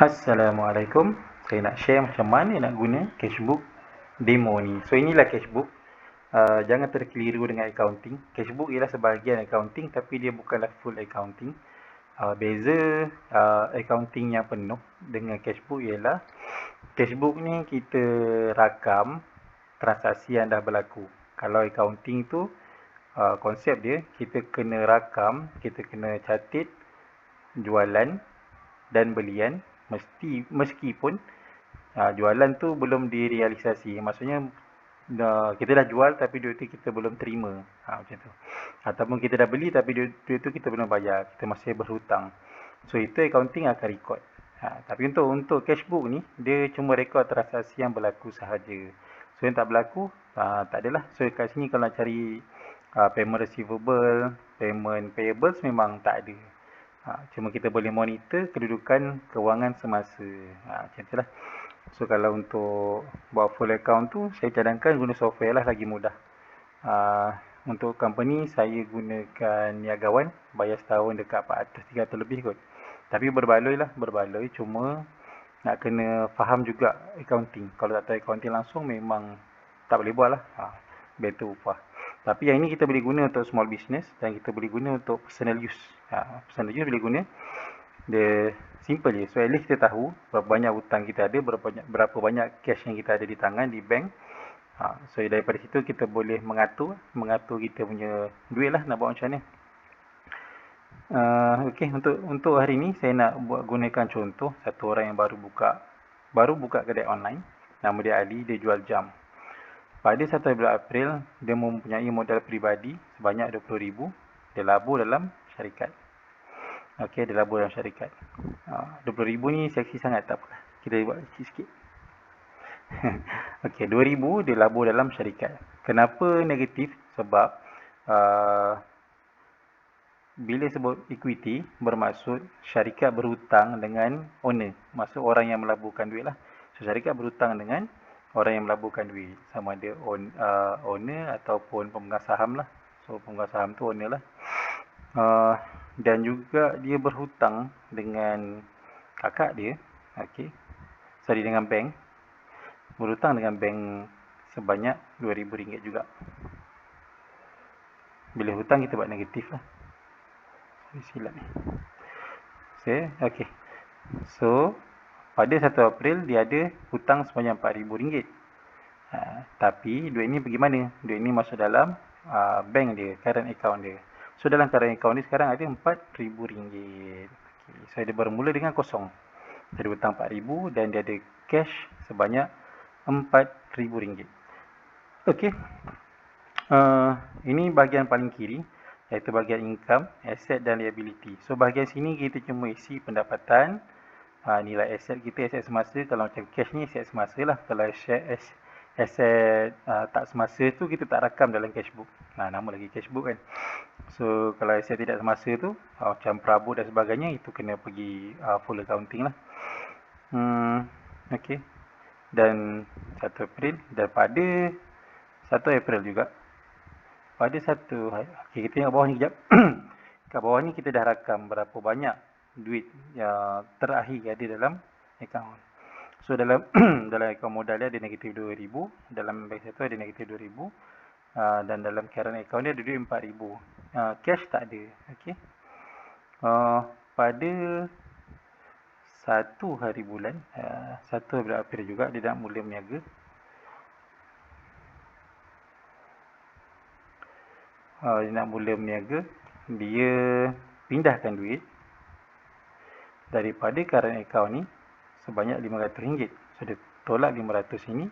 Assalamualaikum. Saya nak share macam mana nak guna cashbook demo ni. So inilah cashbook. Jangan terkeliru dengan accounting. Cashbook ialah sebahagian accounting tapi dia bukanlah full accounting. Beza accounting yang penuh dengan cashbook ialah cashbook ni kita rakam transaksi yang dah berlaku. Kalau accounting tu konsep dia kita kena rakam, kita kena catat jualan dan belian meskipun jualan tu belum direalisasi. Maksudnya kita dah jual tapi duit tu kita belum terima, macam tu. Ataupun kita dah beli tapi duit tu kita belum bayar, kita masih berhutang. So itu accounting akan record. Tapi untuk cashbook ni dia cuma rekod transaksi yang berlaku sahaja. So yang tak berlaku tak adalah. So kat sini kalau nak cari payment receivable, payment payables memang tak ada. Cuma kita boleh monitor kedudukan kewangan semasa. Macam itulah. So kalau untuk buat full account tu saya cadangkan guna software lah, lagi mudah. Untuk company saya gunakan Niagawan, bayar setahun dekat 400-300 lebih kot. Tapi berbaloi cuma nak kena faham juga accounting. Kalau tak tahu accounting langsung memang tak boleh buat lah. Better upah. Tapi yang ini kita boleh guna untuk small business dan kita boleh guna untuk personal use. Personal use boleh guna. Dia simple je. So at least kita tahu berapa banyak hutang kita ada, berapa banyak cash yang kita ada di tangan di bank. So daripada situ kita boleh mengatur kita punya duit lah nak buat macam mana. Okey, untuk hari ni saya nak gunakan contoh satu orang yang baru buka kedai online. Nama dia Ali, dia jual jam. Pada 1 April, dia mempunyai modal peribadi sebanyak 20,000. Dia labur dalam syarikat. Okey, dia labur dalam syarikat. 20,000 ni seksi sangat, tak apa. Kita buat sikit-sikit. Okey, 2,000 dia labur dalam syarikat. Kenapa negatif? Sebab bila sebut equity, bermaksud syarikat berhutang dengan owner. Maksud orang yang melaburkan duit lah. So, syarikat berhutang dengan orang yang melaburkan duit, sama ada owner ataupun pemegang saham lah. So pemegang saham tu owner lah. Dan juga dia berhutang dengan kakak dia, dengan bank. Berhutang dengan bank sebanyak RM2,000 juga. Bila hutang kita buat negatif lah. Silap ni. Okey. So pada 1 April dia ada hutang sebanyak RM4,000. Tapi duit ni pergi mana? Duit ni masuk dalam bank dia, current account dia. So dalam current account dia sekarang ada RM4,000. So dia bermula dengan kosong. Dia ada hutang RM4,000 dan dia ada cash sebanyak RM4,000. Okey. Ini bahagian paling kiri, iaitu bahagian income, asset dan liability. So bahagian sini kita cuma isi pendapatan, nilai aset kita, aset semasa. Kalau macam cash ni aset semasa lah. Kalau aset tak semasa tu kita tak rakam dalam cashbook. Nama lagi cashbook kan. So kalau aset tidak semasa tu macam perabot dan sebagainya, itu kena pergi full accounting lah. Okey. Dan 1 April, dan pada 1 April juga, pada kita tengok bawah ni kejap. Kat bawah ni kita dah rakam berapa banyak duit yang terakhir ada dalam akaun. So dalam akaun modal dia ada negatif 2,000, dalam bank satu ada negatif 2,000, dan dalam current account dia ada duit 4,000. Cash tak ada. Okey. Pada 1 hari bulan 1 April juga dia dah mula berniaga. Dia nak mula berniaga, dia pindahkan duit daripada current account ni sebanyak RM500. So dia tolak 500 ini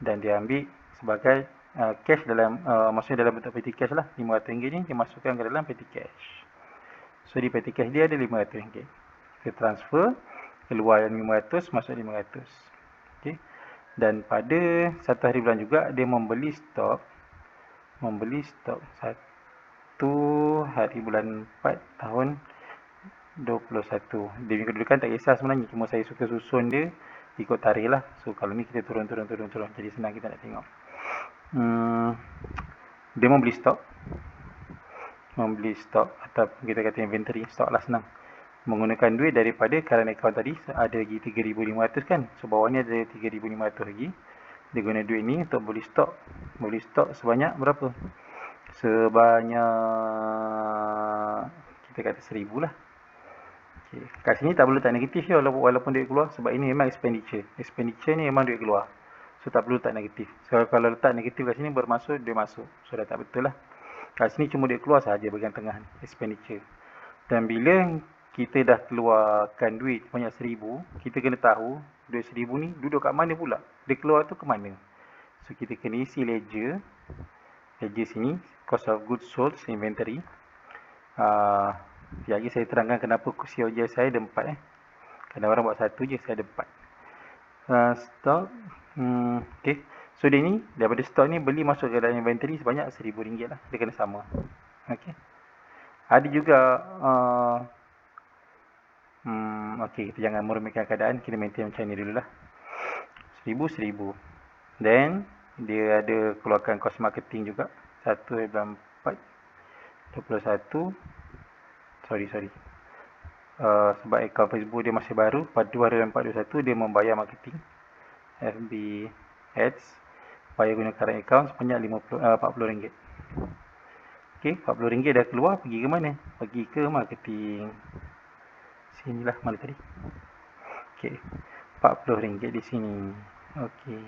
dan dia ambil sebagai cash dalam, maksudnya dalam bentuk petty cash lah. RM500 ni dia masukkan ke dalam petty cash. So di petty cash dia ada RM500. Kita transfer, keluar yang 500, masuk 500. Okay. Dan pada 1 hari bulan juga dia membeli stok 1 hari bulan 4 tahun 21. Dia punya kedudukan tak kisah sebenarnya, cuma saya suka susun dia ikut tarikh lah. So kalau ni kita turun, jadi senang kita nak tengok. Dia membeli stok atau kita kata inventory, stok lah senang. menggunakan duit daripada current account tadi. Ada lagi 3,500 kan, so bawah ni ada 3,500 lagi. Dia guna duit ni untuk beli stok. Beli stok sebanyak berapa? Sebanyak, kita kata 1,000 lah. Okay. Kat sini tak perlu tak negatif je walaupun duit keluar, sebab ini memang expenditure. Expenditure ni memang duit keluar, so tak perlu tak negatif. So kalau letak negatif kat sini bermaksud duit masuk, so dah tak betul lah. Kat sini cuma duit keluar sahaja bahagian tengah ni, expenditure. Dan bila kita dah keluarkan duit banyak 1,000, kita kena tahu duit 1,000 ni duduk kat mana pula, dia keluar tu ke mana. So kita kena isi ledger. Ledger sini cost of goods sold, inventory. Sekejap lagi saya terangkan kenapa COGS saya ada 4. Kadang orang buat satu je, saya ada 4. Stock. Okay. So dia ni, daripada stock ni beli masuk ke dalam inventory sebanyak RM1,000 lah. Dia kena sama. Okay. Ada juga okay, kita jangan meremehkan keadaan, kita maintain macam ni dulu lah. 1,000. Then dia ada keluarkan kos marketing juga, 1/4 21. Sorry. Sebab akaun Facebook dia masih baru, pada 2/4/21 dia membayar marketing FB Ads, bayar guna current account sebanyak RM40. Okay, RM40 dah keluar, pergi ke mana? Pergi ke marketing. Sinilah, mana tadi? Okay, RM40 di sini. Okay,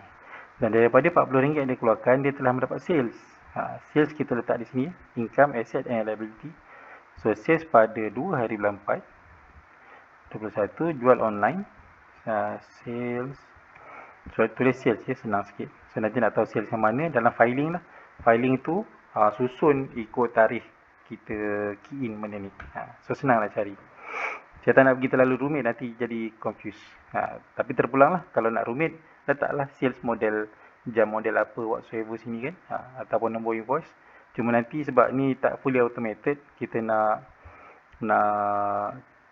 dan daripada RM40 dia keluarkan, dia telah mendapat sales. Sales kita letak di sini, income, asset and liability. So sales pada 2 hari bulan 4 21, jual online. Sales, so tulis sales je, senang sikit. So nanti nak tahu sales yang mana, dalam filing lah. Filing tu susun ikut tarikh kita key in benda ni. So senang lah cari. Saya tak nak pergi terlalu rumit, nanti jadi confuse. Tapi terpulang lah, kalau nak rumit, letaklah sales model, jam model apa whatsoever sini kan, ataupun nombor invoice. Cuma nanti sebab ni tak fully automated, kita nak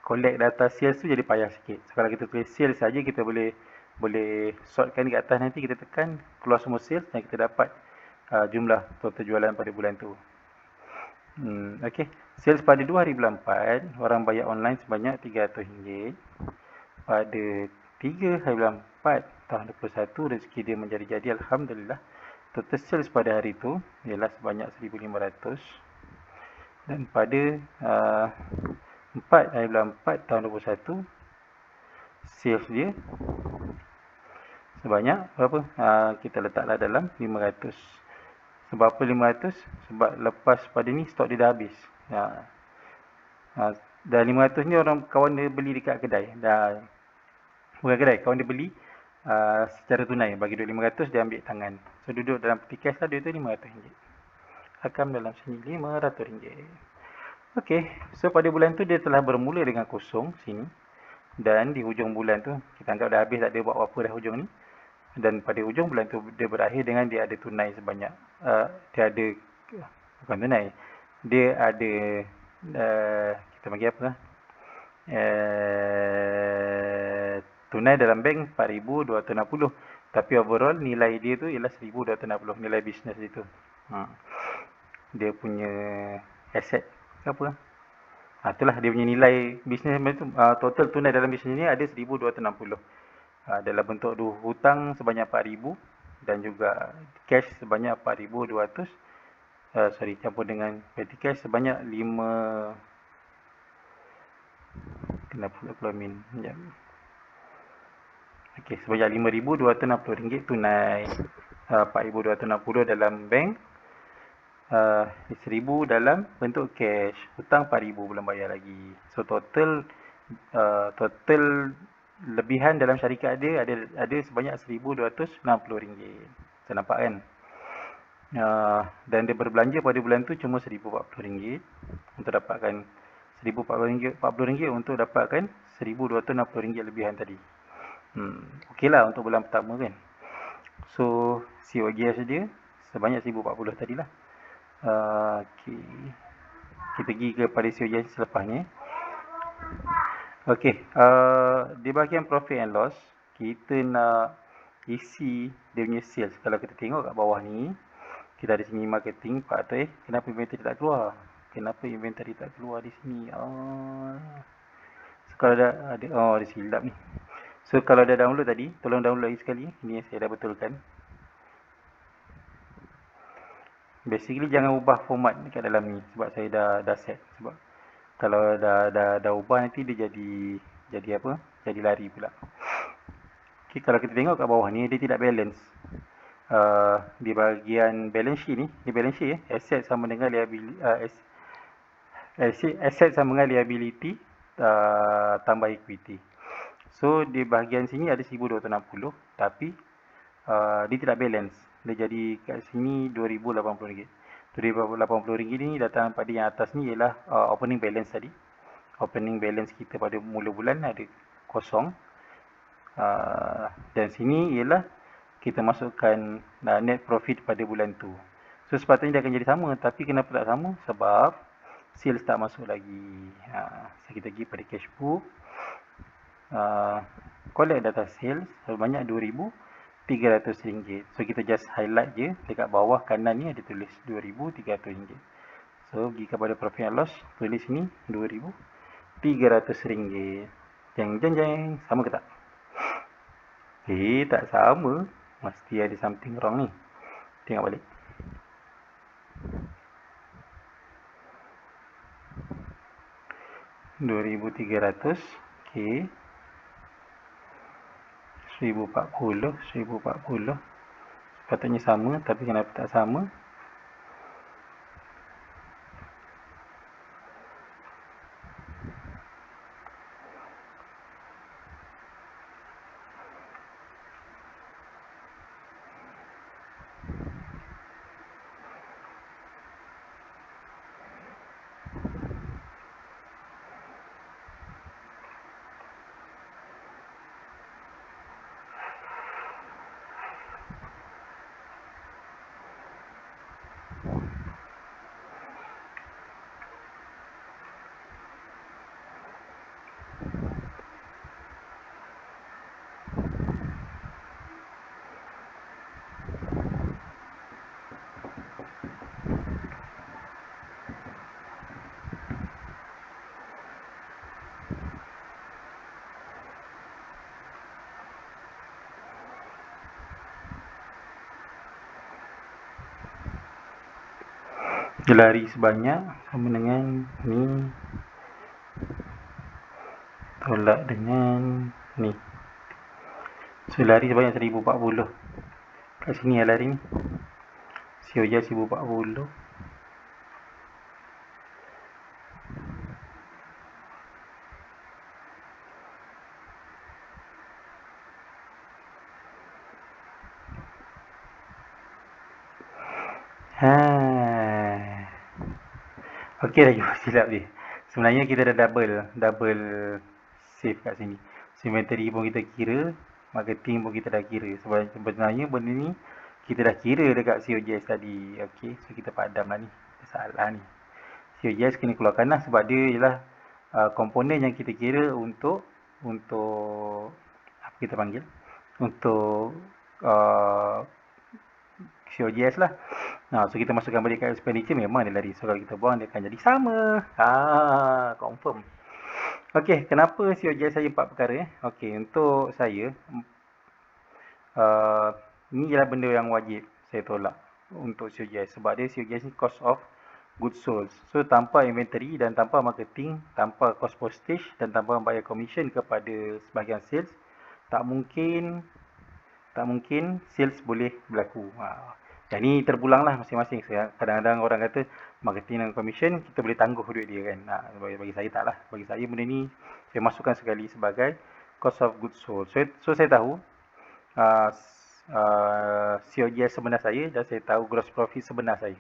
collect data sales tu jadi payah sikit. So, kalau kita tulis sales saja, kita boleh sortkan di atas, nanti kita tekan keluar semua sales dan kita dapat jumlah total jualan pada bulan tu. Okay, sales pada 2 hari bulan 4, orang bayar online sebanyak RM300. Pada 3 hari bulan 4 tahun 21, rezeki dia menjadi-jadi, alhamdulillah. Total sales pada hari itu ialah sebanyak 1,500. Dan pada 4 hari bulan 4 tahun 21, sales dia sebanyak berapa? Kita letaklah dalam 500. Sebab apa 500? Sebab lepas pada ni stok dia dah habis. Dan 500 ni orang kawan dia beli dekat kedai. Bukan kedai, kawan dia beli secara tunai, bagi duit 500, dia ambil tangan. So duduk dalam peti cash lah, duit tu RM500. Rakam dalam sini RM500. Okay, so pada bulan tu dia telah bermula dengan kosong sini. Dan di hujung bulan tu, kita anggap dah habis, tak ada buat apa-apa dah hujung ni. Dan pada hujung bulan tu dia berakhir dengan dia ada tunai sebanyak dia ada, bukan tunai, dia ada kita panggil apa lah, tunai dalam bank 4,260. Tapi overall nilai dia tu ialah 1,260, nilai bisnes dia tu. Dia punya asset apa? Itulah dia punya nilai bisnes tu. Total tunai dalam bisnes ni ada 1,260. Dalam bentuk hutang sebanyak 4,000 dan juga cash sebanyak 4,200. Campur dengan petty cash sebanyak 5. Kenapa pula keluar min? Sekejap. Okey, sebanyak RM5,260 tunai, 4,260 dalam bank, 1,000 dalam bentuk cash, hutang 4,000 belum bayar lagi. So total lebihan dalam syarikat dia ada sebanyak RM1,260. Saya nampak kan? Dan dia berbelanja pada bulan tu cuma RM1,040 untuk dapatkan RM1,040 untuk dapatkan RM1,260 lebihan tadi. Okey lah untuk bulan pertama kan. So COGS dia sebanyak RM1,040 tadilah. Okay, kita pergi kepada COGS selepasnya. Okey, di bahagian profit and loss, kita nak isi dia punya sales. Kalau kita tengok kat bawah ni, kita ada sini marketing part tu. Kenapa inventory tak keluar? Kenapa inventory tak keluar di sini? Kalau ada, oh ada silap ni. So kalau dah download tadi, tolong download lagi sekali. Ini saya dah betulkan. Basically jangan ubah format dekat dalam ni sebab saya dah set. Sebab kalau dah ubah nanti dia jadi apa? Jadi lari pula. Okay, kalau kita tengok kat bawah ni dia tidak balance. Di bahagian balance sheet ni, di balance sheet asset sama dengan liability, asset sama dengan liability tambah equity. So di bahagian sini ada 1260 tapi dia tidak balance. Dia jadi kat sini RM2080. RM2080 ni datang pada yang atas ni ialah opening balance tadi. Opening balance kita pada mula bulan ada kosong. Dan sini ialah kita masukkan net profit pada bulan tu. So sepatutnya dia akan jadi sama, tapi kenapa tak sama? Sebab sales tak masuk lagi. So kita pergi pada cash book. Collect data sales sebanyak RM2,300. So kita just highlight je dekat bawah kanan ni ada tulis RM2,300. So pergi kepada profit and loss, tulis ni RM2,300. Jeng jeng jeng, sama ke tak? Tak sama. Mesti ada something wrong ni. Tengok balik. RM2,300. Okay. 1040. Sepatutnya sama, tapi kenapa tak sama? Dia lari sebanyak sama dengan ni tolak dengan ni. So lari sebanyak 1040. Kat sini yang lari ni COJ 1040. Okey lagi silap dia. Sebenarnya kita dah double save kat sini. Inventory pun kita kira, marketing pun kita dah kira. Sebab sebenarnya benda ni kita dah kira dekat COGS tadi. Okey, so kita padam lah ni. Salah ni. COGS kena keluarkan lah sebab dia ialah komponen yang kita kira untuk apa kita panggil? Untuk COGS lah. So kita masukkan balik kat expenditure, memang dia lari. So kalau kita buang, dia akan jadi sama. Confirm. Okey, kenapa COGS saya 4 perkara? Okey, untuk saya ni ialah benda yang wajib saya tolak untuk COGS. Sebab dia COGS ni cost of goods sold. So tanpa inventory dan tanpa marketing, tanpa cost postage dan tanpa bayar commission kepada sebahagian sales, tak mungkin sales boleh berlaku. Yang ni terpulang lah masing-masing. Kadang-kadang orang kata marketing dan commission kita boleh tangguh duit dia kan. Bagi saya tak lah. Bagi saya benda ni saya masukkan sekali sebagai cost of goods sold. So saya tahu COGS sebenar saya dan saya tahu gross profit sebenar saya.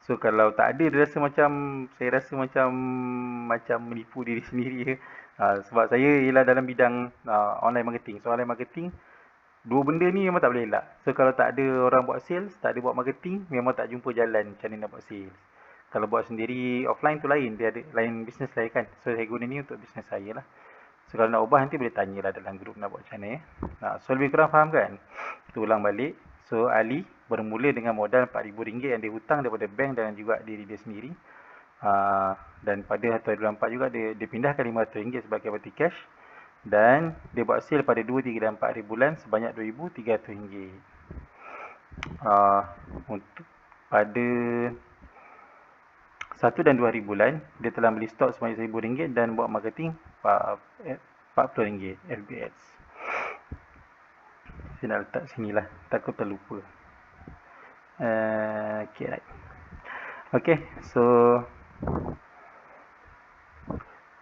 So kalau tak ada, saya rasa macam menipu diri sendiri. Sebab saya ialah dalam bidang online marketing. So online marketing, dua benda ni memang tak boleh elak. So kalau tak ada orang buat sales, tak ada buat marketing, memang tak jumpa jalan macam mana nak buat sales. Kalau buat sendiri offline tu lain, dia ada lain bisnes saya kan. So saya guna ni untuk bisnes saya lah. So kalau nak ubah nanti boleh tanyalah dalam grup nak buat macam mana. So lebih kurang faham kan? Kita ulang balik. So Ali bermula dengan modal RM4,000 yang dia hutang daripada bank dan juga diri dia sendiri. Dan pada 2024 juga dia pindahkan RM500 sebagai parti cash. Dan dia buat sale pada 2, 3 dan 4 hari bulan sebanyak RM2,300. Untuk pada 1 dan 2 hari bulan, dia telah beli stok sebanyak RM1,000 dan buat marketing RM40 FB Ads. Saya nak letak sini lah, takut terlupa. Okay, right. Okay, so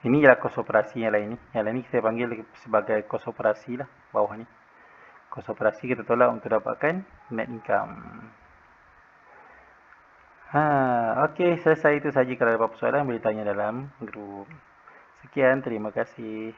ini ialah kos operasi yang lain ni. Yang lain ni saya panggil sebagai kos operasi lah, bawah ni. Kos operasi kita tolak untuk dapatkan net income. Okey, selesai itu saja. Kalau ada apa-apa soalan boleh tanya dalam grup. Sekian, terima kasih.